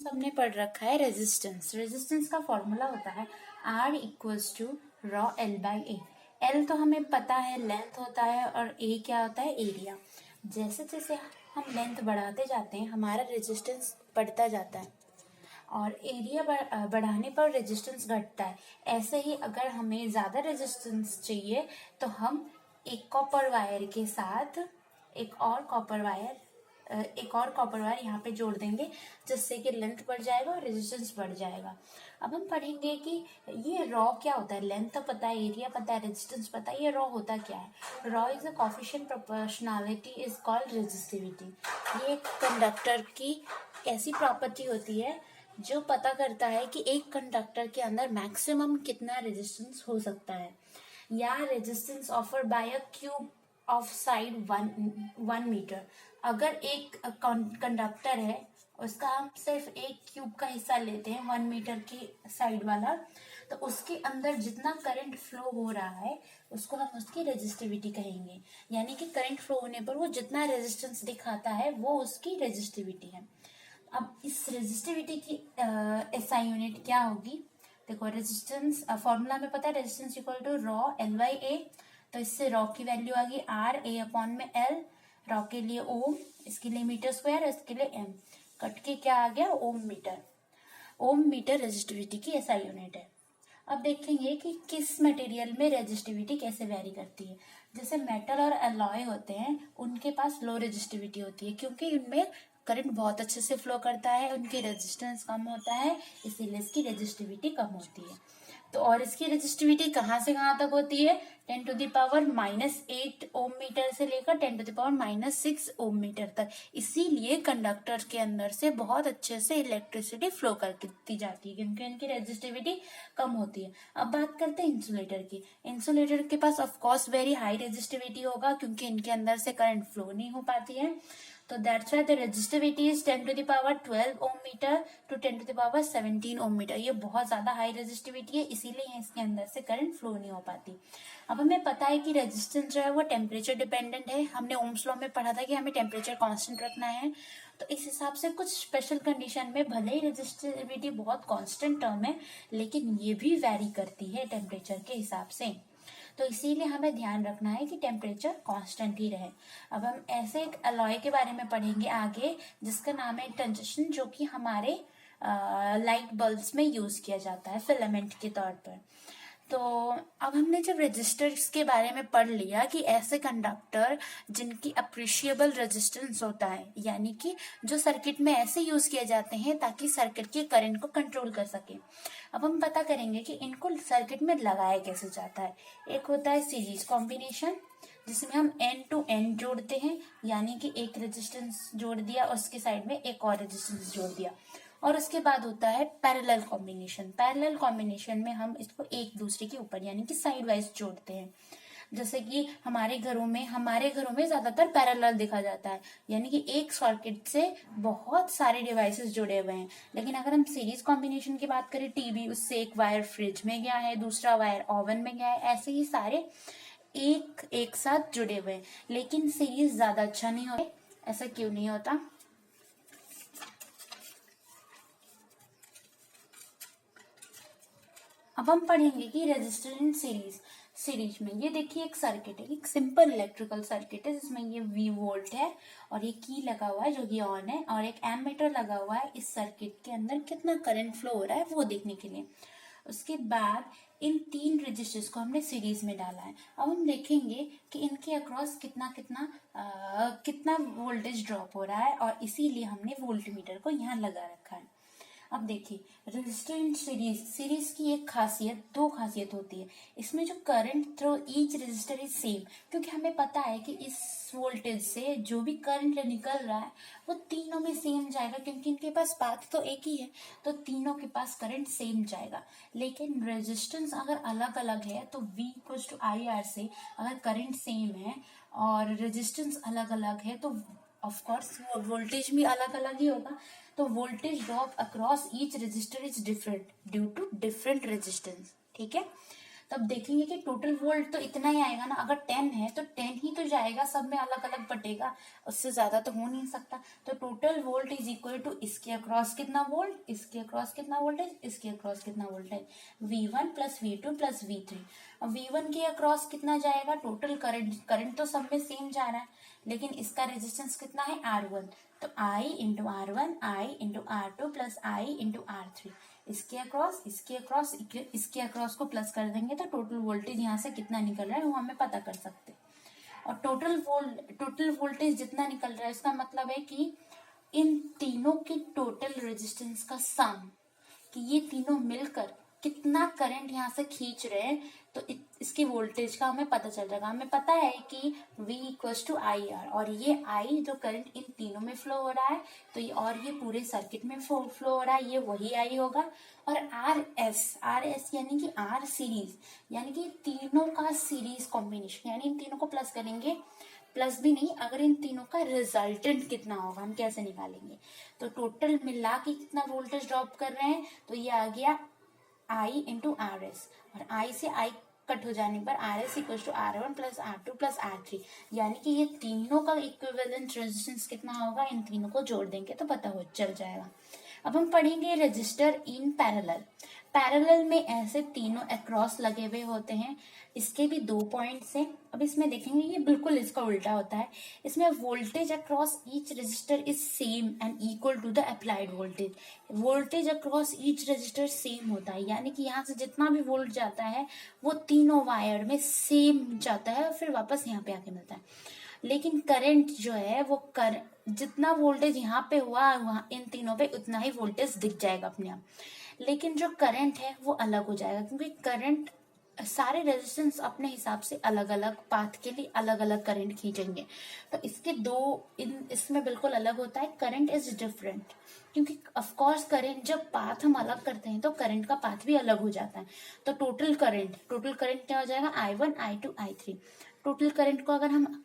सबने पढ़ रखा है रेजिस्टेंस। रेजिस्टेंस का फॉर्मूला होता है R equals to rho L by A. L तो हमें पता है लेंथ होता है और ए क्या होता है एरिया। जैसे जैसे हम लेंथ बढ़ाते जाते हैं हमारा रेजिस्टेंस बढ़ता जाता है और एरिया बढ़ाने पर रेजिस्टेंस घटता है। ऐसे ही अगर हमें ज़्यादा रेजिस्टेंस चाहिए तो हम एक कॉपर वायर के साथ एक और कॉपर वायर यहाँ पे जोड़ देंगे, जिससे कि लेंथ बढ़ जाएगा और रेजिस्टेंस बढ़ जाएगा। अब हम पढ़ेंगे कि ये रॉ क्या होता है। लेंथ तो पता है, एरिया पता है, रेजिस्टेंस पता है, ये रॉ होता क्या है। Raw is a coefficient proportionality is called resistivity. ये एक कंडक्टर की ऐसी प्रॉपर्टी होती है जो पता करता है कि एक कंडक्टर के अंदर मैक्सिमम कितना रेजिस्टेंस हो सकता है, या resistance offer by a cube of side 1 metre. अगर एक कंडक्टर है उसका हम सिर्फ एक क्यूब का हिस्सा लेते हैं 1 मीटर की साइड वाला, तो उसके अंदर जितना करंट फ्लो हो रहा है उसको हम उसकी रेजिस्टिविटी कहेंगे। यानी कि करंट फ्लो होने पर वो जितना रेजिस्टेंस दिखाता है वो उसकी रेजिस्टिविटी है। अब इस रेजिस्टिविटी की एसआई यूनिट क्या होगी। देखो रेजिस्टेंस फॉर्मूला में पता है resistance equal to rho L by A. तो इससे रॉ की वैल्यू आ गई आर, ए अपॉन में एल, रॉ के लिए ओम, इसके लिए मीटर स्क्वायर, इसके लिए एम, कट के क्या आ गया ओम मीटर। ओम मीटर रेजिस्टिविटी की एसआई यूनिट है। अब देखेंगे कि किस मटेरियल में रेजिस्टिविटी कैसे वेरी करती है। जैसे मेटल और अलॉय होते हैं उनके पास लो रेजिस्टिविटी होती है क्योंकि उनमें करंट बहुत अच्छे से फ्लो करता है, उनकी रेजिस्टेंस कम होता है, इसीलिए इसकी रेजिस्टिविटी कम होती है। तो और इसकी रेजिस्टिविटी कहाँ से कहाँ तक होती है, 10⁻⁻8 ओम मीटर से लेकर 10⁻⁻6 ओम मीटर तक। इसीलिए कंडक्टर के अंदर से बहुत अच्छे से इलेक्ट्रिसिटी फ्लो करती जाती है क्योंकि इनकी रेजिस्टिविटी कम होती है। अब बात करते हैं इंसुलेटर की। इंसुलेटर के पास of course very high resistivity होगा क्योंकि इनके अंदर से करंट फ्लो नहीं हो पाती है। तो that's why the resistivity is 10⁻12 ohm metre to 10⁻17 ohm metre. ये बहुत ज्यादा हाई रेजिस्टिविटी है, इसीलिए इसके अंदर से करंट फ्लो नहीं हो पाती। अब हमें पता है कि रेजिस्टेंस जो है वो टेम्परेचर डिपेंडेंट है। हमने ओम्स लॉ में पढ़ा था कि हमें टेम्परेचर कांस्टेंट रखना है। तो इस हिसाब से कुछ स्पेशल कंडीशन में भले ही रेजिस्टिविटी बहुत कांस्टेंट टर्म है लेकिन ये भी वैरी करती है टेम्परेचर के हिसाब से। तो इसीलिए हमें ध्यान रखना है कि टेम्परेचर कांस्टेंट ही रहे। अब हम ऐसे एक अलॉय के बारे में पढ़ेंगे आगे जिसका नाम है टंगस्टन, जो कि हमारे लाइट बल्ब्स में यूज किया जाता है फिलामेंट के तौर पर। तो अब हमने जब रेजिस्टर्स के बारे में पढ़ लिया कि ऐसे कंडक्टर जिनकी अप्रिशिएबल रेजिस्टेंस होता है, यानी कि जो सर्किट में ऐसे यूज किए जाते हैं ताकि सर्किट के करंट को कंट्रोल कर सके। अब हम पता करेंगे कि इनको सर्किट में लगाया कैसे जाता है। एक होता है सीरीज कॉम्बिनेशन जिसमें हम एन टू एन जोड़ते हैं, यानी कि एक रेजिस्टेंस जोड़ दिया उसके साइड में एक और रेजिस्टेंस जोड़ दिया। और उसके बाद होता है पैरेलल कॉम्बिनेशन। पैरेलल कॉम्बिनेशन में हम इसको एक दूसरे के ऊपर यानी कि साइड वाइज जोड़ते हैं। जैसे कि हमारे घरों में ज्यादातर पैरेलल देखा जाता है, यानी कि एक सर्किट से बहुत सारे डिवाइसेस जुड़े हुए हैं। लेकिन अगर हम सीरीज कॉम्बिनेशन की बात करें, टीवी, उससे एक वायर फ्रिज में गया है, दूसरा वायर ओवन में गया है, ऐसे ही सारे एक साथ जुड़े हुए हैं। लेकिन सीरीज ज्यादा अच्छा नहीं होता। ऐसा क्यों नहीं होता? अब हम पढ़ेंगे कि रेजिस्टर इन सीरीज में ये देखिए एक सर्किट है, एक सिंपल इलेक्ट्रिकल सर्किट है जिसमें ये V वोल्ट है और ये की लगा हुआ है जो कि ऑन है और एक एमीटर लगा हुआ है इस सर्किट के अंदर कितना करंट फ्लो हो रहा है वो देखने के लिए। उसके बाद इन 3 रजिस्टर्स को हमने सीरीज में डाला है। अब हम देखेंगे कि इनके अक्रॉस कितना वोल्टेज ड्रॉप हो रहा है और इसीलिए हमने वोल्टमीटर को यहाँ लगा रखा है। अब देखिए रेजिस्टर इन सीरीज की दो खासियत होती है। इसमें जो current through each resistor is same, क्योंकि हमें पता है कि इस वोल्टेज से जो भी करंट निकल रहा है वो तीनों में सेम जाएगा क्योंकि इनके पास पाथ तो एक ही है, तो तीनों के पास करंट सेम जाएगा। लेकिन रेजिस्टेंस अगर अलग अलग है तो V इक्वल्स टू IR से अगर करंट सेम है और रेजिस्टेंस अलग अलग है तो ऑफ कोर्स वोल्टेज भी अलग अलग ही होगा। तो voltage drop across each resistor is different due to different resistance. ठीक है, तब देखेंगे कि टोटल वोल्ट तो इतना ही आएगा ना, अगर 10 है तो 10 ही तो जाएगा, सब में अलग अलग बटेगा, उससे ज्यादा तो हो नहीं सकता। तो total volt is equal to इसके अक्रॉस कितना वोल्ट, इसके अक्रॉस कितना वोल्टेज, इसके अक्रॉस कितना voltage, V1 plus V2 plus V3। अब V1 के अक्रॉस कितना जाएगा, टोटल करंट तो सब में सेम जा रहा है, लेकिन इसका रेजिस्टेंस कितना है R1, तो I into R1 I into R2 plus I into R3। इसके अक्रॉस इसके अक्रॉस को प्लस कर देंगे तो टोटल वोल्टेज यहाँ से कितना निकल रहा है वो हमें पता कर सकते हैं। और टोटल वोल्टेज जितना निकल रहा है इसका मतलब है कि इन तीनों की टोटल रेजिस्टेंस का सम, कि ये तीनों मिलकर कितना करंट यहाँ से खींच रहे हैं, तो इसकी वोल्टेज का हमें पता चल जाएगा। हमें पता है कि V equals to I R, और ये I जो करंट इन तीनों में फ्लो हो रहा है, तो ये और ये पूरे सर्किट में फ्लो हो रहा है, ये वही I होगा। और आर एस यानी कि R सीरीज, यानी कि तीनों का सीरीज कॉम्बिनेशन, यानी इन तीनों को प्लस करेंगे, प्लस भी नहीं, अगर इन तीनों का रिजल्टेंट कितना होगा हम कैसे निकालेंगे, तो टोटल मिला के कितना वोल्टेज ड्रॉप कर रहे हैं, तो ये आ गया I इंटू आर एस, और I से I कट हो जाने पर R S equal to R1 plus R2 plus R3, यानी कि ये तीनों का इक्विवेलेंट रेजिस्टेंस कितना होगा, इन तीनों को जोड़ देंगे तो पता हो चल जाएगा। अब हम पढ़ेंगे रजिस्टर इन पैरेलल में ऐसे तीनों अक्रॉस लगे हुए होते हैं, इसके भी 2 पॉइंट्स हैं। अब इसमें देखेंगे ये बिल्कुल इसका उल्टा होता है, इसमें voltage across each resistor is same and equal to the applied voltage. Voltage across each resistor same होता है, यानी कि यहाँ से जितना भी वोल्ट जाता है वो तीनों वायर में सेम जाता है और फिर वापस यहाँ पे आके मिलता है। लेकिन करंट जो है वो जितना वोल्टेज यहाँ पे हुआ वहाँ इन तीनों पे उतना ही वोल्टेज दिख जाएगा अपने आप, लेकिन जो करंट है वो अलग हो जाएगा, क्योंकि करंट सारे रेजिस्टेंस अपने हिसाब से अलग अलग पाथ के लिए अलग अलग करंट खींचेंगे। तो इसके इसमें बिल्कुल अलग होता है, करंट इज डिफरेंट, क्योंकि ऑफ कोर्स करंट जब पाथ हम अलग करते हैं तो करंट का पाथ भी अलग हो जाता है। तो टोटल करंट क्या हो जाएगा, I1 I2 I3। Total current को अगर हम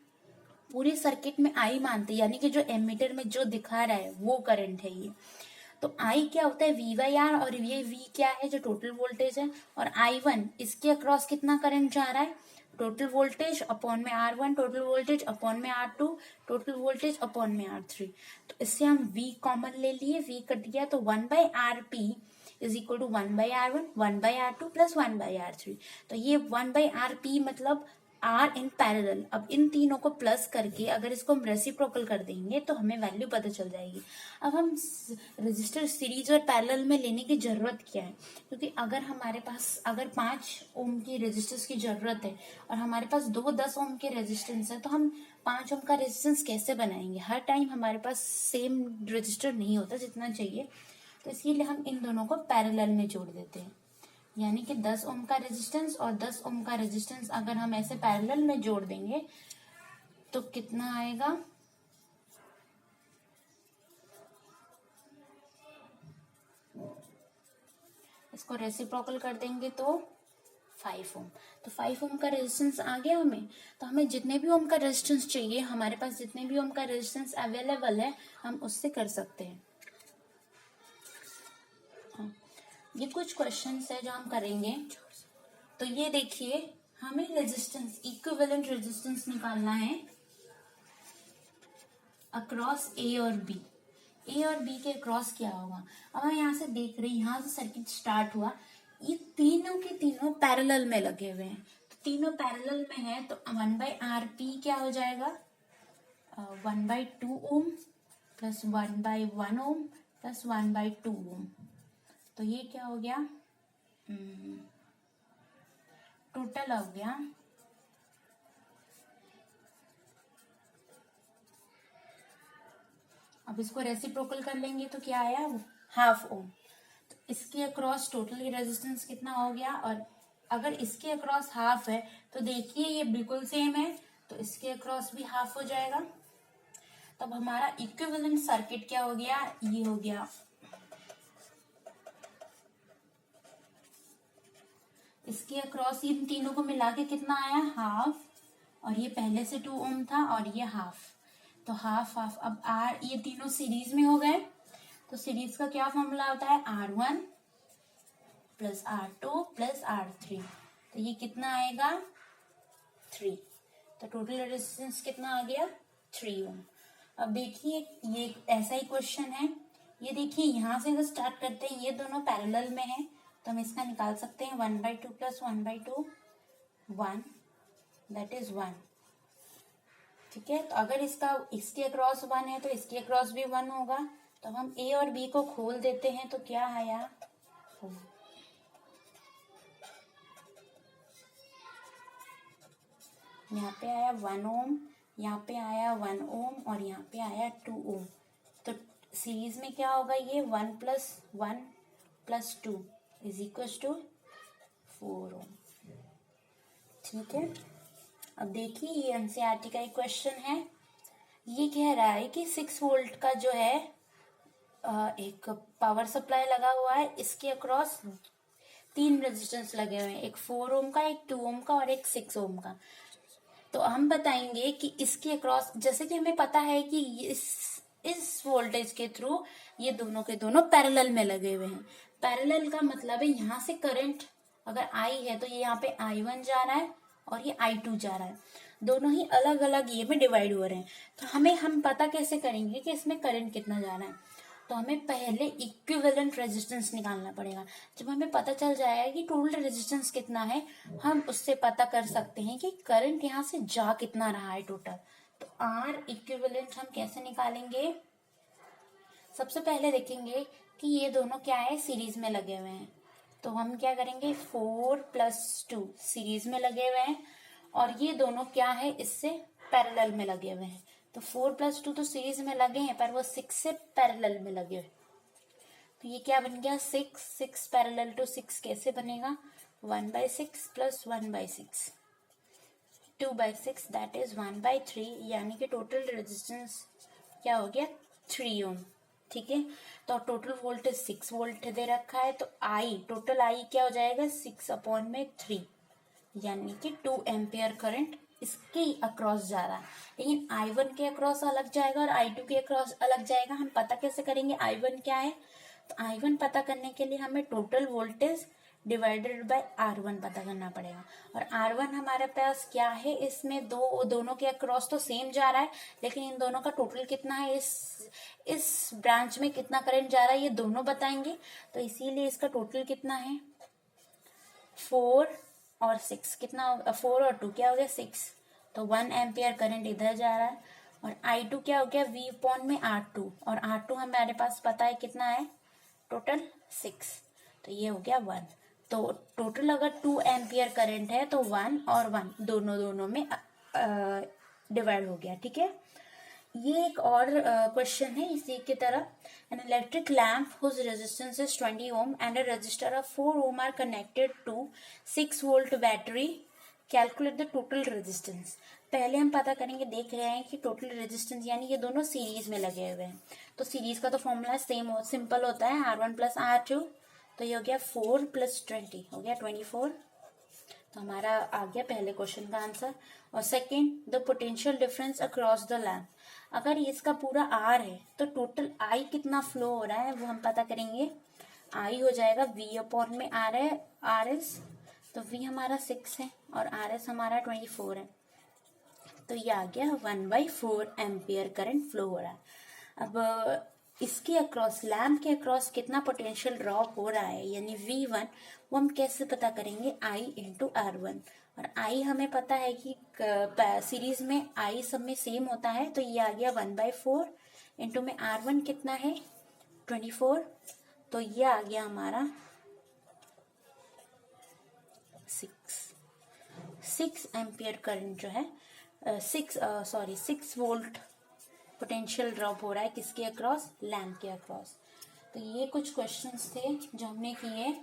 पूरे सर्किट में I मानते हैं, यानी कि जो एमीटर में जो दिखा रहा है वो करंट है ये, तो I क्या होता है V/R, और ये V क्या है जो टोटल वोल्टेज है, और I1 इसके अक्रॉस कितना करंट जा रहा है, टोटल वोल्टेज अपॉन में R1, टोटल वोल्टेज अपॉन में R2, टोटल वोल्टेज अपॉन में R3। तो इससे हम V कॉमन ले लिए, V कट गया, तो 1/RP is equal to 1/R1 1/R2 plus 1/R3। तो ये 1/RP मतलब R इन पैरेलल। अब इन तीनों को प्लस करके अगर इसको हम रेसिप्रोकल कर देंगे तो हमें वैल्यू पता चल जाएगी। अब हम रजिस्टर सीरीज और पैरेलल में लेने की जरूरत क्या है, क्योंकि अगर हमारे पास 5 ओम की रेजिस्टेंस की जरूरत है और हमारे पास 10 ओम के रेजिस्टेंस है, तो हम 5 ओम का रेजिस्टेंस कैसे बनाएंगे, हर टाइम हमारे पास सेम रजिस्टर नहीं होता जितना चाहिए, तो इसलिए हम इन दोनों को पैरेलल में जोड़ देते हैं। यानी कि 10 ओम का रेजिस्टेंस और 10 ओम का रेजिस्टेंस अगर हम ऐसे पैरेलल में जोड़ देंगे तो कितना आएगा, इसको रेसिप्रोकल कर देंगे तो 5 ओम। तो 5 ओम का रेजिस्टेंस आ गया हमें, तो हमें जितने भी ओम का रेजिस्टेंस चाहिए, हमारे पास जितने भी ओम का रेजिस्टेंस अवेलेबल है हम उससे कर सकते हैं। ये कुछ क्वेश्चंस है जो हम करेंगे। तो ये देखिए, हमें रेजिस्टेंस इक्विवेलेंट रेजिस्टेंस निकालना है अक्रॉस ए और बी के अक्रॉस क्या होगा। अब हम यहाँ से देख रहे हैं, यहाँ से सर्किट स्टार्ट हुआ, ये तीनों के तीनों पैरेलल में लगे हुए हैं, तो तीनों पैरेलल में है, तो 1/RP क्या हो जाएगा, 1/2 ओम प्लस 1/1 ओम प्लस 1/2 ओम। तो ये क्या हो गया, टोटल हो गया अब इसको रेसिप्रोकल कर लेंगे तो क्या आया, ½ ओम। तो इसके अक्रॉस टोटल रेजिस्टेंस कितना हो गया, और अगर इसके अक्रॉस हाफ है तो देखिए ये बिल्कुल सेम है, तो इसके अक्रॉस भी हाफ हो जाएगा। तब हमारा इक्विवेलेंट सर्किट क्या हो गया, ये हो गया, इसके अक्रॉस इन तीनों को मिला के कितना आया, ½ और ये पहले से 2 ओम था और ये ½ तो ½ अब ये तीनों सीरीज में हो गए, तो सीरीज का क्या फॉर्मूला होता है, R1 plus R2 plus R3। तो ये कितना आएगा 3। तो टोटल रेजिस्टेंस कितना आ गया 3 ओम। अब देखिए ये ऐसा ही क्वेश्चन है, ये देखिए यहाँ से अगर स्टार्ट करते हैं, ये दोनों पैरेलल में है तो हम इसका निकाल सकते हैं 1/2 प्लस 1/2 1, दैट इज 1। ठीक है, तो अगर इसके अक्रॉस 1 है तो इसके अक्रॉस भी 1 होगा। तो हम ए और बी को खोल देते हैं तो क्या आया, यहाँ पे आया 1 ओम, यहाँ पे आया 1 ओम और यहाँ पे आया 2 ओम। तो सीरीज में क्या होगा, ये 1 + 1 + 2 = 4 ओम। ठीक है, अब देखिए ये एनसीईआरटी का एक क्वेश्चन है। ये कह रहा है कि 6 वोल्ट का जो है एक पावर सप्लाई लगा हुआ है, इसके अक्रॉस 3 रेजिस्टेंस लगे हुए हैं, एक 4 ओम का, एक 2 ओम का और एक 6 ओम का। तो हम बताएंगे कि इसके अक्रॉस, जैसे कि हमें पता है कि इस वोल्टेज के थ्रू ये दोनों के दोनों पैरेलल में लगे हुए हैं। पैरेलल का मतलब है यहाँ से करंट अगर आई है तो ये यहाँ पे I1 जा रहा है और ये I2 जा रहा है, दोनों ही अलग अलग ये में डिवाइड हो रहे हैं। तो हम पता कैसे करेंगे कि इसमें करंट कितना जा रहा है, तो हमें पहले इक्विवेलेंट रेजिस्टेंस निकालना पड़ेगा। जब हमें पता चल जाएगा कि टोटल रेजिस्टेंस कितना है, हम उससे पता कर सकते हैं कि करंट यहाँ से जा कितना रहा है टोटल। तो R इक्विवेलेंट हम कैसे निकालेंगे, सबसे पहले देखेंगे कि ये दोनों क्या है, सीरीज में लगे हुए हैं। तो हम क्या करेंगे, 4 + 2 सीरीज में लगे हुए हैं और ये दोनों क्या है, इससे पैरेलल में लगे हुए हैं। तो 4 + 2 तो सीरीज में लगे हैं पर वो 6 से पैरेलल में लगे हुए। तो ये क्या बन गया, 6 पैरेलल टू 6 कैसे बनेगा, 1/6 + 1/6 2/6 दैट इज 1/3, यानी कि टोटल रेजिस्टेंस क्या हो गया 3 ओम। ठीक है, तो टोटल वोल्टेज 6 वोल्ट दे रखा है, तो टोटल आई क्या हो जाएगा 6/3, यानी कि 2 एम्पियर करंट इसके अक्रॉस जा रहा है। लेकिन I1 के अक्रॉस अलग जाएगा और I2 के अक्रॉस अलग जाएगा। हम पता कैसे करेंगे I1 क्या है, तो I1 पता करने के लिए हमें total voltage divided by R1 पता करना पड़ेगा। और R1 हमारे पास क्या है, इसमें दोनों के अक्रॉस तो सेम जा रहा है, लेकिन इन दोनों का टोटल कितना है, इस ब्रांच में कितना करंट जा रहा है ये दोनों बताएंगे। तो इसीलिए इसका टोटल कितना है 4 और 6, कितना होगा 4 और 2 क्या हो गया 6, तो 1 एम्पियर करंट इधर जा रहा है। और I2 क्या हो गया V/R2, और R2 हमारे पास पता है कितना है टोटल 6, तो ये हो गया 1। तो टोटल अगर 2 एम्पियर करंट है तो 1 और 1 दोनों में डिवाइड हो गया। ठीक है, ये एक और क्वेश्चन है इसी की तरह। An electric lamp whose resistance is 20 ohm and a resistor of 4 ohm are connected to 6 volt battery, calculate the total resistance. पहले हम पता करेंगे, देख रहे हैं कि टोटल रेजिस्टेंस यानी ये दोनों सीरीज में लगे हुए हैं, तो सीरीज का तो फॉर्मूला सिंपल होता है R1 + R2। तो ये हो गया 4 + 20 हो गया 24। तो हमारा आ गया पहले क्वेश्चन का आंसर। और second, the potential difference across the lamp. अगर इसका पूरा R है तो टोटल I कितना फ्लो हो रहा है वो हम पता करेंगे। I हो जाएगा V/R है, RS, तो V हमारा 6 है और RS हमारा 24 है, तो ये आ गया 1/4 एम्पियर करंट फ्लो हो रहा है। अब इसके अक्रॉस, लैम्प के अक्रॉस कितना पोटेंशियल ड्रॉप हो रहा है यानी V1, वो हम कैसे पता करेंगे, I × R1। और I हमें पता है कि सीरीज में I सब में सेम होता है, तो ये आ गया 1/4 इंटू में R1 कितना है 24, तो ये आ गया हमारा 6 एम्पियर करंट जो है 6 वोल्ट पोटेंशियल ड्रॉप हो रहा है किसके अक्रॉस, लैम्प के अक्रॉस। तो ये कुछ क्वेश्चंस थे जो हमने किए।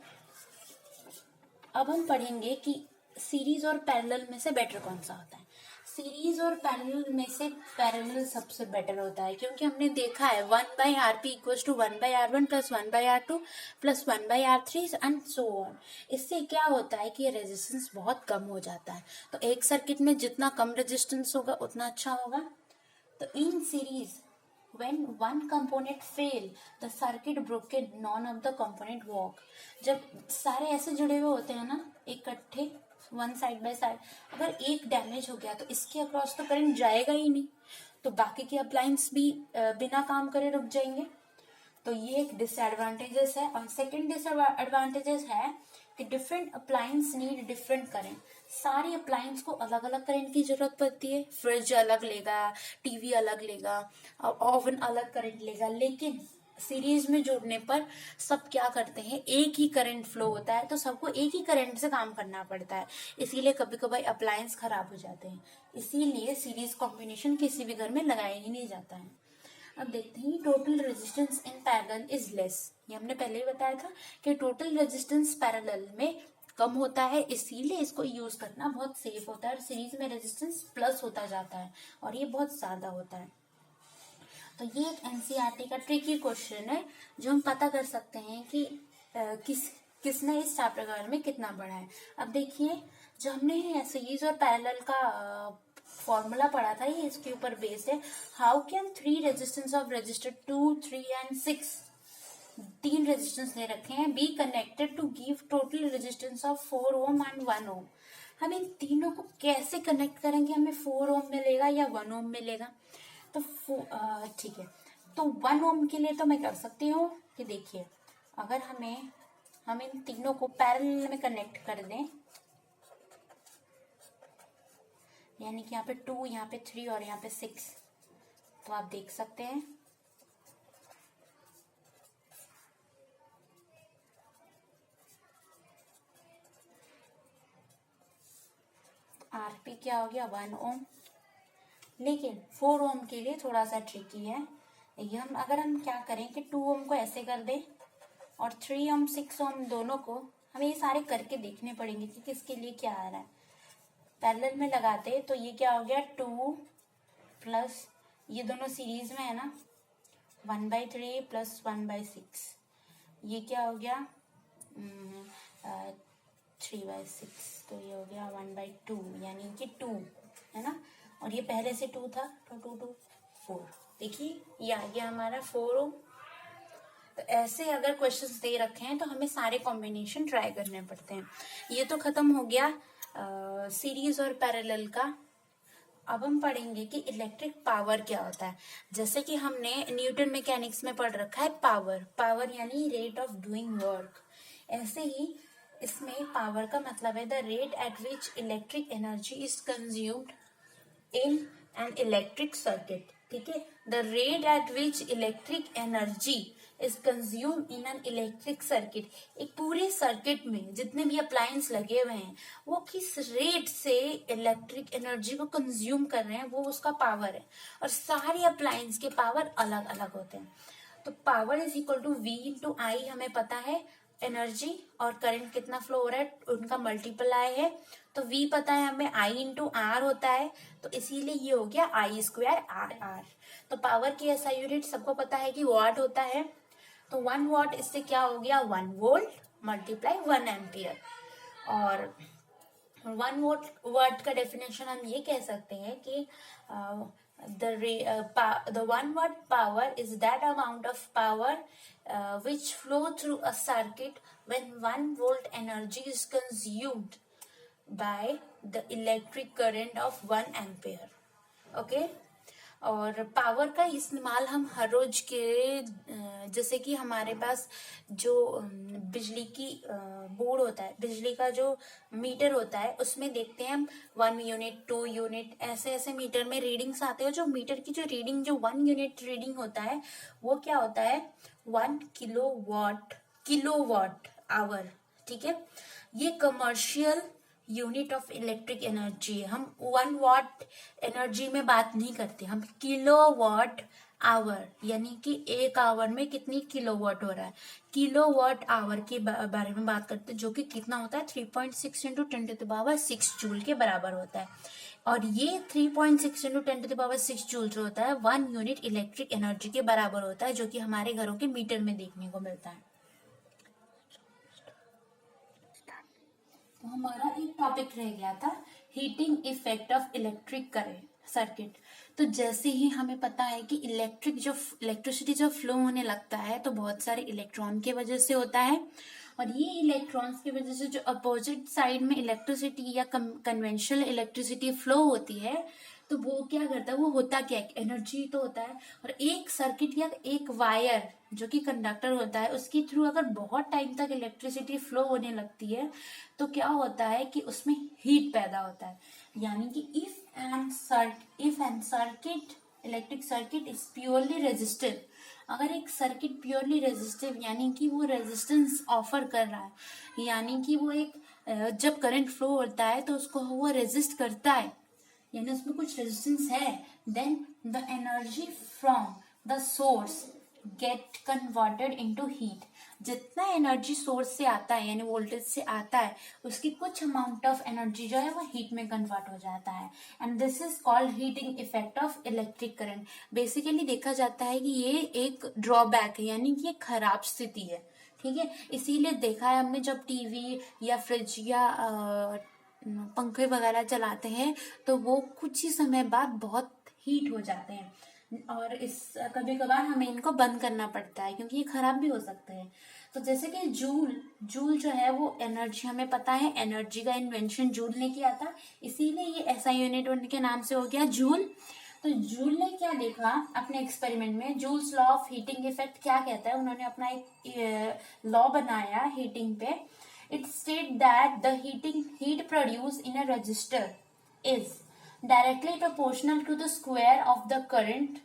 अब हम पढ़ेंगे कि सीरीज और पैरेलल में से बेटर कौन सा होता है। सीरीज और पैरेलल में से पैरेलल सबसे बेटर होता है, क्योंकि हमने देखा है 1/Rp = 1/R1 + 1/R2 + 1/R3 and so on. इससे क्या होता है कि रेजिस्टेंस बहुत कम हो जाता है। तो एक सर्किट में जितना कम रेजिस्टेंस होगा उतना अच्छा होगा। तो in series when one component fail the circuit broken, none of the component work। जब सारे ऐसे जुड़े हुए होते हैं ना इकट्ठे, वन साइड बाय साइड, अगर एक डैमेज हो गया तो इसके अक्रॉस तो करंट जाएगा ही नहीं, तो बाकी के अप्लायंस भी बिना काम करे रुक जाएंगे। तो ये एक डिसएडवांटेजेस है। और सेकंड डिसएडवांटेजेस है कि different appliance need different current. सारे अप्लायंस को अलग अलग करंट की जरूरत पड़ती है। फ्रिज अलग लेगा, टीवी अलग लेगा, ओवन अलग करंट लेगा, लेकिन सीरीज में जोड़ने पर सब क्या करते हैं, एक ही करंट फ्लो होता है, तो सबको एक ही करंट से काम करना पड़ता है। इसीलिए कभी कभी अप्लायंस खराब हो जाते हैं, इसीलिए सीरीज कॉम्बिनेशन किसी भी घर में लगाया ही नहीं जाता है। अब देखते हैं total resistance in parallel is less. ये हमने पहले ही बताया था कि टोटल रेजिस्टेंस पैरेलल में कम होता है, इसीलिए इसको यूज करना बहुत सेफ होता है। और सीरीज में रेजिस्टेंस प्लस होता जाता है और ये बहुत ज्यादा होता है। तो ये एक एनसीईआरटी का ट्रिकी क्वेश्चन है जो हम पता कर सकते हैं कि किसने इस चैप्टर के बारे में कितना पढ़ा है। अब देखिए, जो हमने सीरीज और पैरेलल का फॉर्मूला पढ़ा था, ये इसके ऊपर बेस्ड है। How can three resistance of resistor 2, 3 and 6, तीन रेजिस्टेंस ले रखे हैं, be connected to give total resistance of 4 ohm and 1 ohm. हम इन तीनों को कैसे कनेक्ट करेंगे, हमें 4 ओम मिलेगा या 1 ओम मिलेगा? तो ठीक है, तो 1 ओम के लिए तो मैं कर सकती हूँ कि देखिए, अगर हम इन तीनों को पैरेलल में कनेक्ट कर दें, यानी कि यहाँ पे 2, यहाँ पे 3 और यहाँ पे 6, तो आप देख सकते हैं आरपी क्या हो गया, 1 ओम। लेकिन 4 ओम के लिए थोड़ा सा ट्रिकी है। ये अगर हम क्या करें कि 2 ओम को ऐसे कर दें और 3 ओम 6 ओम दोनों को हमें ये सारे करके देखने पड़ेंगे कि किसके लिए क्या आ रहा है। पैरेलल में लगाते तो ये क्या हो गया, 2 प्लस ये दोनों सीरीज में है ना, 1/3 प्लस 1/6, ये क्या हो गया 3/6, तो ये हो गया 1/2, यानी कि 2 है ना, और ये पहले से 2 था, तो 2 2 4, देखिए ये आ गया हमारा 4 ओम। तो ऐसे अगर क्वेश्चंस दे रखे हैं तो हमें सारे कॉम्बिनेशन ट्राई करने पड़ते हैं। ये तो खत्म हो गया सीरीज और पैरेलल का। अब हम पढ़ेंगे कि इलेक्ट्रिक पावर क्या होता है। जैसे कि हमने न्यूटन मैकेनिक्स में पढ़ रखा है पावर यानी रेट ऑफ डूइंग वर्क, ऐसे ही इसमें पावर का मतलब है the rate at which electric energy is consumed in an electric circuit. ठीक है, the rate at which electric energy is consume in an electric circuit. एक पूरे सर्किट में जितने भी अप्लायंस लगे हुए हैं वो किस रेट से इलेक्ट्रिक एनर्जी को कंज्यूम कर रहे हैं, वो उसका पावर है। और सारे अप्लायंस के पावर अलग अलग होते हैं। तो power is equal to V into I, हमें पता है एनर्जी और करंट कितना फ्लो हो रहा है उनका मल्टीप्लाई है। तो V पता है हमें, I इंटू आर होता है, तो इसीलिए ये हो गया I² R। तो पावर की ऐसा यूनिट सबको पता है कि वाट होता है। तो 1 वाट इससे क्या हो गया 1 वोल्ट मल्टीप्लाई 1 एम्पियर। और 1 वाट का डेफिनेशन हम ये कह सकते हैं कि the 1 watt power is that amount of power which flow through a circuit when 1 volt energy is consumed by the electric current of 1 ampere. Okay? और पावर का इस्तेमाल हम हर रोज के जैसे कि हमारे पास जो बिजली की बोर्ड होता है, बिजली का जो मीटर होता है, उसमें देखते हैं हम 1 यूनिट 2 यूनिट ऐसे ऐसे मीटर में रीडिंग्स आते हैं। जो मीटर की जो रीडिंग जो 1 यूनिट रीडिंग होता है वो क्या होता है 1 किलोवाट आवर। ठीक है, ये commercial unit of electric energy है। हम 1 वाट एनर्जी में बात नहीं करते, हम किलोवाट आवर यानी कि 1 आवर में कितनी किलोवाट हो रहा है, किलोवाट आवर के बारे में बात करते हैं, जो कि कितना होता है 3.6 इंटू 10⁻6 जूल के बराबर होता है। और ये 3.6 इंटू 10⁻6 जूल जो होता है 1 यूनिट इलेक्ट्रिक एनर्जी के बराबर होता है, जो कि हमारे घरों के मीटर में देखने को मिलता है। तो हमारा एक टॉपिक रह गया था heating effect of electric current. Circuit. तो जैसे ही हमें पता है कि इलेक्ट्रिसिटी जो फ्लो होने लगता है तो बहुत सारे इलेक्ट्रॉन की वजह से होता है, और ये इलेक्ट्रॉन्स की वजह से जो अपोजिट साइड में इलेक्ट्रिसिटी या कन्वेंशनल इलेक्ट्रिसिटी फ्लो होती है, तो वो क्या करता है, वो होता क्या है, एनर्जी तो होता है। और एक सर्किट या एक वायर जो कि कंडक्टर होता है, उसके थ्रू अगर बहुत टाइम तक इलेक्ट्रिसिटी फ्लो होने लगती है तो क्या होता है कि उसमें हीट पैदा होता है। यानी कि if an circuit electric circuit is purely resistive, अगर एक सर्किट प्योरली रेजिस्टिव यानी कि वो रेजिस्टेंस ऑफर कर रहा है, यानी कि वो एक जब करंट फ्लो होता है तो उसको वो रेजिस्ट करता है, यानी उसमें कुछ रेजिस्टेंस है, then the energy from the source get converted into heat. जितना एनर्जी सोर्स से आता है यानी वोल्टेज से आता है, उसकी कुछ अमाउंट ऑफ एनर्जी जो है वो हीट में कन्वर्ट हो जाता है, and this is called heating effect of electric current. Basically देखा जाता है कि ये एक ड्रॉबैक है, यानी कि ये खराब स्थिति है, ठीक है। इसीलिए देखा है हमने जब टीवी या फ्रिज या पंखे वगैरह चलाते हैं तो वो कुछ ही समय बाद बहुत हीट हो जाते हैं, और इस कभी कभार हमें इनको बंद करना पड़ता है क्योंकि ये खराब भी हो सकते हैं। तो जैसे कि जूल जो है वो एनर्जी, हमें पता है एनर्जी का इन्वेंशन जूल ने किया था, इसीलिए ये ऐसा यूनिट उनके नाम से हो गया जूल। तो जूल ने क्या देखा अपने एक्सपेरिमेंट में, joules law of heating effect क्या कहता है, उन्होंने अपना एक लॉ बनाया हीटिंग पे। It state that the heat produce in a resistor is directly proportional to the square of the current,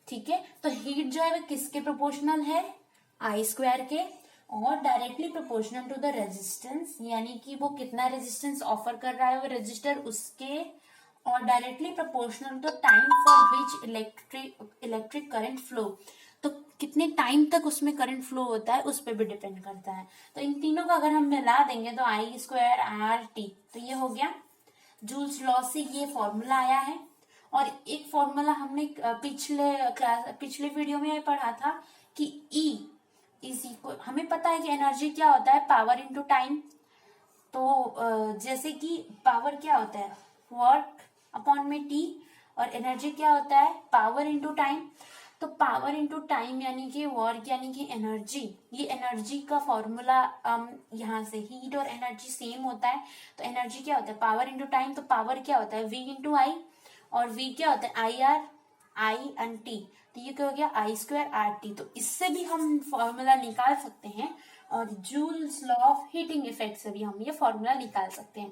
ठीक है। तो हीट जो है वो किसके प्रोपोर्शनल है, आई स्क्वायर के, और directly proportional to the resistance, यानी कि वो कितना रेजिस्टेंस ऑफर कर रहा है वो रजिस्टर उसके, और directly proportional to time for which electric current flow, तो कितने टाइम तक उसमें करंट फ्लो होता है उस पर भी डिपेंड करता है। तो इन तीनों को अगर हम मिला देंगे तो आई स्क्वायर आर टी, तो ये हो गया जूल्स लॉ से ये फॉर्मूला आया है। और एक फॉर्मूला हमने पिछले वीडियो में पढ़ा था कि E इज इक्वल, हमें पता है कि एनर्जी क्या होता है, पावर इनटू टाइम। तो जैसे कि पावर क्या होता है, वर्क अपॉन में टी, और एनर्जी क्या होता है, पावर इनटू टाइम। तो पावर इनटू टाइम यानी कि वर्क यानी कि एनर्जी, ये एनर्जी का फॉर्मूला यहाँ से हीट और एनर्जी सेम होता है। तो एनर्जी क्या होता है, पावर इनटू टाइम, तो पावर क्या होता है V इंटू आई, और V क्या होता है आई एंड टी, तो ये क्या हो गया आई स्क्वायर आर टी। तो इससे भी हम फॉर्मूला निकाल सकते हैं, और joules law of heating effect से भी हम ये फॉर्मूला निकाल सकते हैं।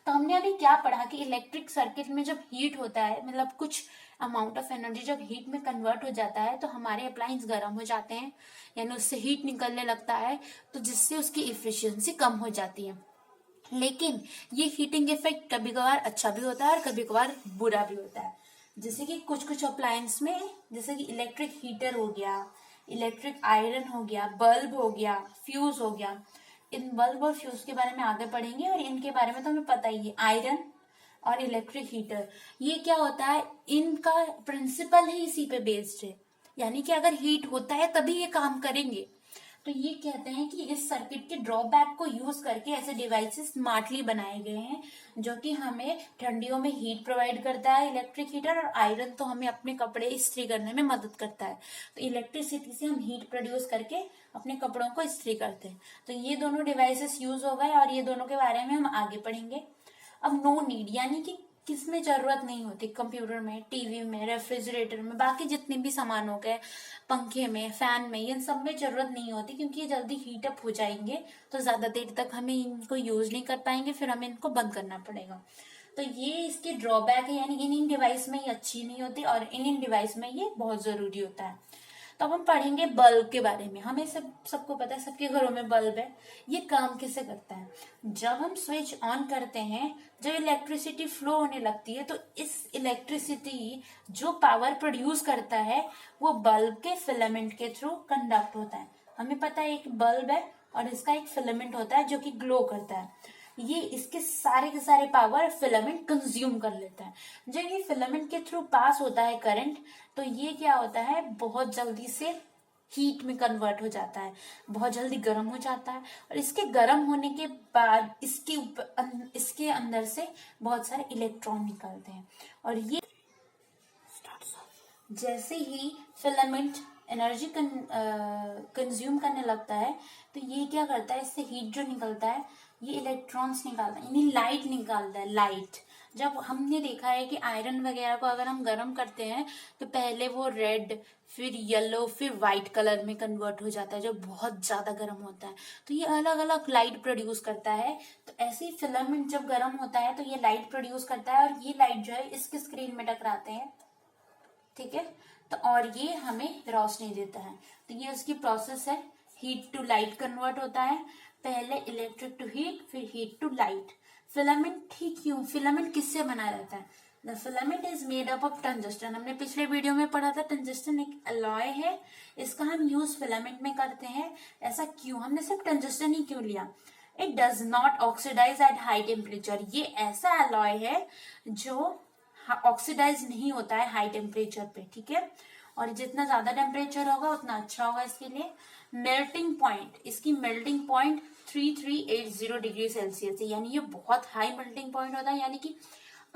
तो हमने अभी क्या पढ़ा कि इलेक्ट्रिक सर्किट में जब हीट होता है, मतलब कुछ अमाउंट ऑफ एनर्जी जब हीट में कन्वर्ट हो जाता है तो हमारे अप्लायंस गर्म हो जाते हैं, यानी उससे हीट निकलने लगता है, तो जिससे उसकी इफिशियंसी कम हो जाती है। लेकिन ये हीटिंग इफेक्ट कभी कभार अच्छा भी होता है और कभी कभार बुरा भी होता है। जैसे कि कुछ अप्लायंस में, जैसे कि इलेक्ट्रिक हीटर हो गया, इलेक्ट्रिक आयरन हो गया, बल्ब हो गया, फ्यूज हो गया। इन बल्ब और फ्यूज के बारे में आगे पढ़ेंगे, और इनके बारे में तो हमें पता ही है, आयरन और इलेक्ट्रिक हीटर, ये क्या होता है, इनका प्रिंसिपल ही इसी पे बेस्ड है, यानी कि अगर हीट होता है तभी ये काम करेंगे। तो ये कहते हैं कि इस सर्किट के ड्रॉबैक को यूज करके ऐसे डिवाइसेस स्मार्टली बनाए गए हैं जो कि हमें ठंडियों में हीट प्रोवाइड करता है, इलेक्ट्रिक हीटर, और आयरन तो हमें अपने कपड़े इस्त्री करने में मदद करता है। तो इलेक्ट्रिसिटी से हम हीट प्रोड्यूस करके अपने कपड़ों को इस्त्री करते हैं। तो ये दोनों डिवाइसेस यूज हो गए, और ये दोनों के बारे में हम आगे पढ़ेंगे। अब नो नीड, यानी कि किसमें जरूरत नहीं होती, कंप्यूटर में, टीवी में, रेफ्रिजरेटर में, बाकी जितने भी सामान हो गए, पंखे में, फैन में, इन सब में जरूरत नहीं होती, क्योंकि ये जल्दी हीट अप हो जाएंगे, तो ज्यादा देर तक हमें इनको यूज नहीं कर पाएंगे, फिर हमें इनको बंद करना पड़ेगा। तो ये इसके ड्रॉबैक है, यानी इन डिवाइस में ये अच्छी नहीं होती, और इन डिवाइस में ये बहुत जरूरी होता है। तो अब हम पढ़ेंगे बल्ब के बारे में। हमें सबको पता है, सबके घरों में बल्ब है। ये काम कैसे करता है, जब हम स्विच ऑन करते हैं, जब इलेक्ट्रिसिटी फ्लो होने लगती है, तो इस इलेक्ट्रिसिटी जो पावर प्रोड्यूस करता है वो बल्ब के फिलामेंट के थ्रू कंडक्ट होता है। हमें पता है एक बल्ब है और इसका एक फिलामेंट होता है जो कि ग्लो करता है। ये इसके सारे के सारे पावर फिलामेंट कंज्यूम कर लेता है। जब ये फिलामेंट के थ्रू पास होता है करंट, तो ये क्या होता है, बहुत जल्दी से हीट में कन्वर्ट हो जाता है, बहुत जल्दी गर्म हो जाता है, और इसके गर्म होने के बाद इसके अंदर से बहुत सारे इलेक्ट्रॉन निकलते हैं, और ये जैसे ही फिलामेंट एनर्जी कंज्यूम करने लगता है तो ये क्या करता है, इससे हीट जो निकलता है ये इलेक्ट्रॉन्स निकालता है, यानी लाइट निकालता है, लाइट। जब हमने देखा है कि आयरन वगैरह को अगर हम गर्म करते हैं तो पहले वो रेड, फिर येलो, फिर व्हाइट कलर में कन्वर्ट हो जाता है जब बहुत ज्यादा गर्म होता है। तो ये अलग अलग लाइट प्रोड्यूस करता है। तो ऐसे ही फिलामेंट जब गर्म होता है तो ये लाइट प्रोड्यूस करता है और ये लाइट जो है इसके स्क्रीन में टकराते हैं, ठीक है। तो और ये हमें रोशनी देता है। तो ये उसकी प्रोसेस है, हीट टू लाइट कन्वर्ट होता है, पहले इलेक्ट्रिक टू हीट, फिर हीट टू लाइट। फिलामेंट ही क्यों, फिलामेंट किससे बना रहता है? The filament is made up of tungsten. हमने पिछले वीडियो में पढ़ा था टंगस्टन एक अलॉय है, इसका हम यूज फिलामेंट में करते हैं। ऐसा क्यों, हमने सिर्फ टंगस्टन ही क्यों लिया? It does not oxidise at high temperature. ये ऐसा अलॉय है जो ऑक्सीडाइज नहीं होता है हाई टेम्परेचर पे, ठीक है। और जितना ज्यादा टेम्परेचर होगा उतना अच्छा होगा इसके लिए। मेल्टिंग पॉइंट, इसकी मेल्टिंग पॉइंट 3380 डिग्री सेल्सियस है, यानी ये बहुत हाई मेल्टिंग पॉइंट होता है। यानी कि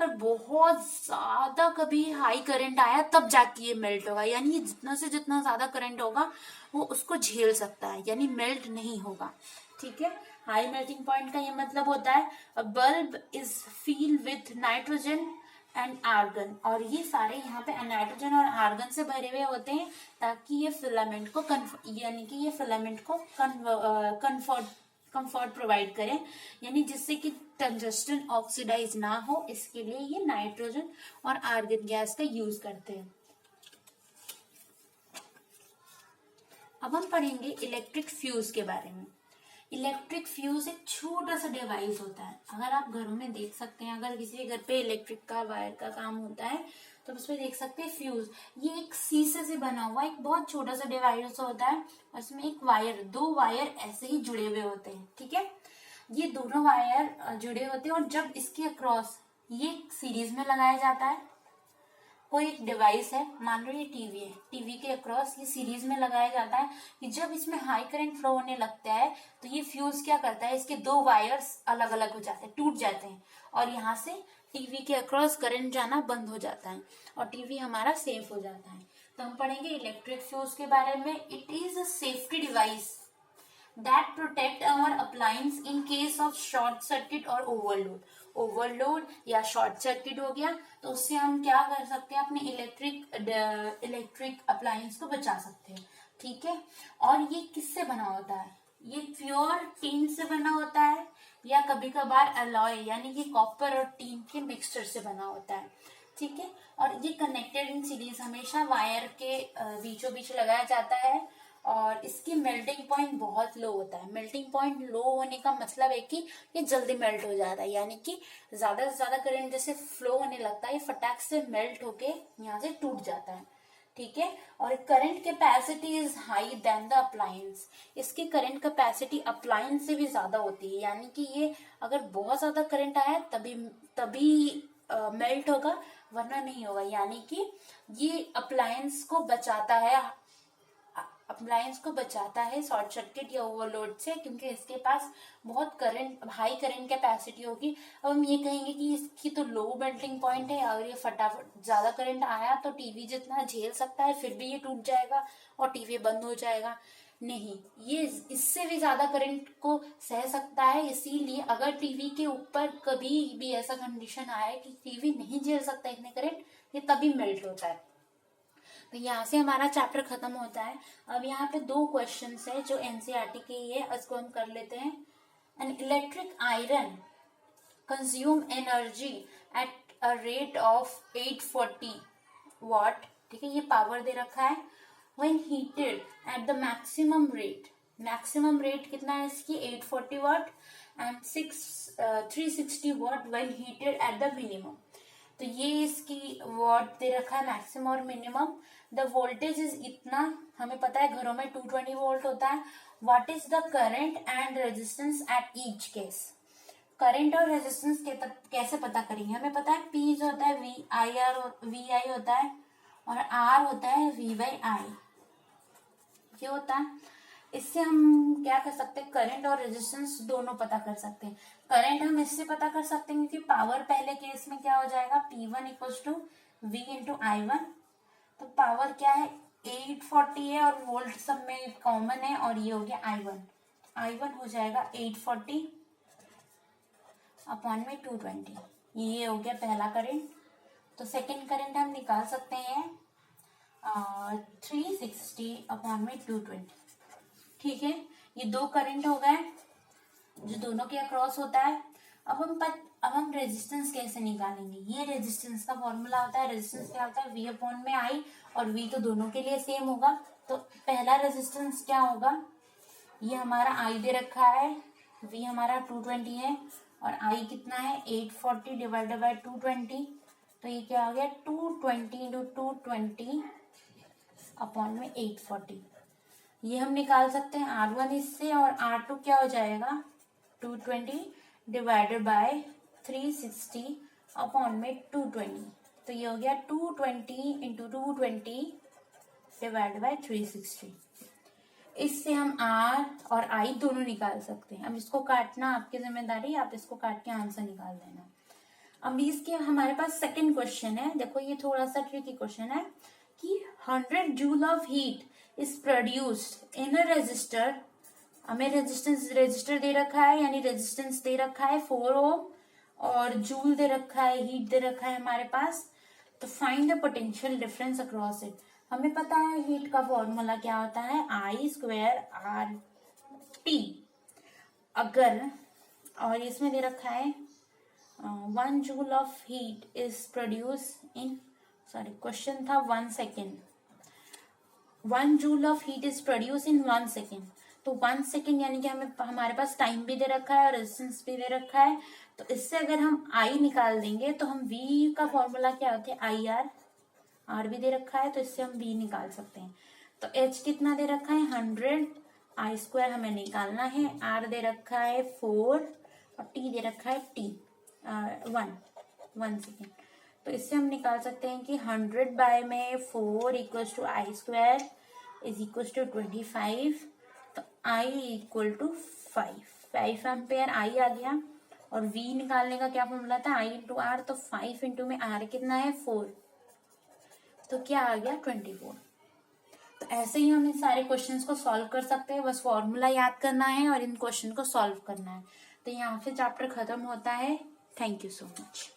अगर बहुत ज्यादा कभी हाई करंट आया तब जाके ये मेल्ट होगा, यानी ये जितना से जितना ज्यादा करंट होगा वो उसको झेल सकता है, यानी मेल्ट नहीं होगा, ठीक है। हाई मेल्टिंग पॉइंट का ये मतलब होता है a bulb is fill with nitrogen and argon. और ये सारे यहाँ पे नाइट्रोजन और आर्गन से भरे हुए होते हैं ताकि ये फिलामेंट को यानी कि ये फिलामेंट को कंफर्ट प्रोवाइड करें, यानी जिससे कि टंगस्टन ऑक्सीडाइज ना हो, इसके लिए ये नाइट्रोजन और आर्गन गैस का यूज करते हैं। अब हम पढ़ेंगे इलेक्ट्रिक फ्यूज के बारे में। इलेक्ट्रिक फ्यूज एक छोटा सा डिवाइस होता है, अगर आप घरों में देख सकते हैं, अगर किसी के घर पे इलेक्ट्रिक का वायर का काम होता है तो उसमें देख सकते हैं फ्यूज। ये एक शीशे से बना हुआ एक बहुत छोटा सा डिवाइस होता है और इसमें एक वायर, दो वायर ऐसे ही जुड़े हुए होते हैं, ठीक है। ये दोनों वायर जुड़े होते हैं और जब इसके अक्रॉस ये सीरीज में लगाया जाता है, कोई एक डिवाइस है, मान लो ये टीवी है, टीवी के अक्रॉस ये सीरीज में लगाया जाता है कि जब इसमें हाई करंट फ्लो होने लगता है तो ये फ्यूज क्या करता है, इसके दो वायर्स अलग अलग हो जाते हैं, टूट जाते हैं और यहाँ से टीवी के अक्रॉस करंट जाना बंद हो जाता है और टीवी हमारा सेफ हो जाता है। तो हम पढ़ेंगे इलेक्ट्रिक फ्यूज के बारे में। It is a safety device that protect our appliance in case of short circuit और overload। ओवरलोड या शॉर्ट सर्किट हो गया तो उससे हम क्या कर सकते हैं, अपने इलेक्ट्रिक अप्लायंस को बचा सकते हैं, ठीक है। और ये किससे बना होता है? ये प्योर टीन से बना होता है या कभी कभार अलॉय यानी कि कॉपर और टीन के मिक्सचर से बना होता है, ठीक है। और ये कनेक्टेड इन सीरीज हमेशा वायर के बीचों बीच लगाया जाता है और इसकी मेल्टिंग पॉइंट बहुत लो होता है। मेल्टिंग पॉइंट लो होने का मतलब है कि ये जल्दी मेल्ट हो जाता है, यानी कि ज्यादा से ज्यादा करंट जैसे फ्लो होने लगता है ये फटाक से मेल्ट होके यहाँ से टूट जाता है, ठीक है। और current capacity is high then the appliance. इसकी करंट कैपेसिटी अप्लायंस से भी ज्यादा होती है, यानी कि ये अगर बहुत ज्यादा करंट आया तभी मेल्ट होगा वरना नहीं होगा। यानी कि ये अप्लायंस को बचाता है शॉर्ट सर्किट या ओवरलोड से, क्योंकि इसके पास बहुत हाई करंट कैपेसिटी होगी। अब हम ये कहेंगे कि इसकी तो लो मेल्टिंग पॉइंट है, अगर ये फटाफट ज्यादा करंट आया तो टीवी जितना झेल सकता है फिर भी ये टूट जाएगा और टीवी बंद हो जाएगा। नहीं, ये इससे भी ज्यादा करंट को सह सकता है। इसीलिए अगर टीवी के ऊपर कभी भी ऐसा कंडीशन आया कि टीवी नहीं झेल सकता इतने करंट, ये तभी मेल्ट होता है। तो यहाँ से हमारा चैप्टर खत्म होता है। अब यहाँ पे दो क्वेश्चंस है जो एनसीईआरटी के ही है, इसको हम कर लेते हैं। An electric iron consume energy at a rate of 840 watt, ठीक है, ये पावर दे रखा है। When heated at the maximum rate कितना है इसकी 840 watt and 360 watt when heated at the minimum. तो ये इसकी वॉट दे रखा है मैक्सिमम और मिनिमम। द वोल्टेज इज इतना, हमें पता है घरों में 220 वोल्ट होता है। What is the current and resistance at each case. Current और रेजिस्टेंस कैसे पता करेंगे, हमें पता है P जो होता है VI होता है और R होता है V/I, ये होता है। इससे हम क्या कर सकते हैं, करंट और रेजिस्टेंस दोनों पता कर सकते हैं। करंट हम इससे पता कर सकते हैं क्योंकि पावर पहले केस में क्या हो जाएगा, P1 = V × I1 तो पावर क्या है 840 है और वोल्ट सब में कॉमन है और ये हो गया I1 हो जाएगा 840 अपॉन में 220। ये हो गया पहला करंट। तो सेकंड करंट हम निकाल सकते हैं 360 अपॉन में 220। ठीक है, ये दो करंट हो गए जो दोनों के अक्रॉस होता है। अब हम रेजिस्टेंस कैसे निकालेंगे? ये रेजिस्टेंस का फॉर्मूला होता है। रेजिस्टेंस क्या होता है? V अपॉन में I, और V तो दोनों के लिए सेम होगा। तो पहला रेजिस्टेंस क्या होगा? ये हमारा I दे रखा है, V हमारा 220 है और I कितना है 840 डिवाइडेड बाय 220। तो ये क्या हो गया 220 इंटू 220 अपॉन में 840। ये हम निकाल सकते हैं R1 इससे, और R2 क्या हो जाएगा 220 डिवाइडेड बाय 360 अपॉन में 220। तो ये हो गया 220 इंटू 220 डिवाइडेड बाय 360। इससे हम R और I दोनों निकाल सकते हैं। अब इसको काटना आपकी जिम्मेदारी, आप इसको काट के आंसर निकाल देना। अब इसके हमारे पास सेकंड क्वेश्चन है। देखो ये थोड़ा सा ट्रिकी क्वेश्चन है कि 100 joule of heat is produced in a resistor. हमें रेजिस्टर दे रखा है, यानी रेजिस्टेंस दे रखा है 4 ओम और जूल दे रखा है, हीट दे रखा है हमारे पास। तो find the potential difference across it. हमें पता है हीट का फॉर्मूला क्या होता है I² RT। अगर और इसमें दे रखा है 1 joule of heat is produce in, sorry question था 1 second. 1 joule of heat is produce in 1 second. तो 1 सेकेंड यानी कि हमारे पास टाइम भी दे रखा है और रेजिस्टेंस भी दे रखा है। तो इससे अगर हम I निकाल देंगे तो हम V का फॉर्मूला क्या होता है IR, R भी दे रखा है तो इससे हम V निकाल सकते हैं। तो H कितना दे रखा है 100, I² हमें निकालना है, R दे रखा है 4 और T दे रखा है 1 सेकेंड। तो इससे हम निकाल सकते हैं कि 100 बाय में 4 equals to I² is equals to 25। तो I equal to 5 ampere I आ गया। और V निकालने का क्या फॉर्मूला था I इंटू R। तो 5 इंटू में R कितना है 4, तो क्या आ गया 24। तो ऐसे ही हम इन सारे क्वेश्चंस को सॉल्व कर सकते हैं। बस फॉर्मूला याद करना है और इन क्वेश्चन को सॉल्व करना है। तो यहाँ से चैप्टर खत्म होता है। Thank you so much.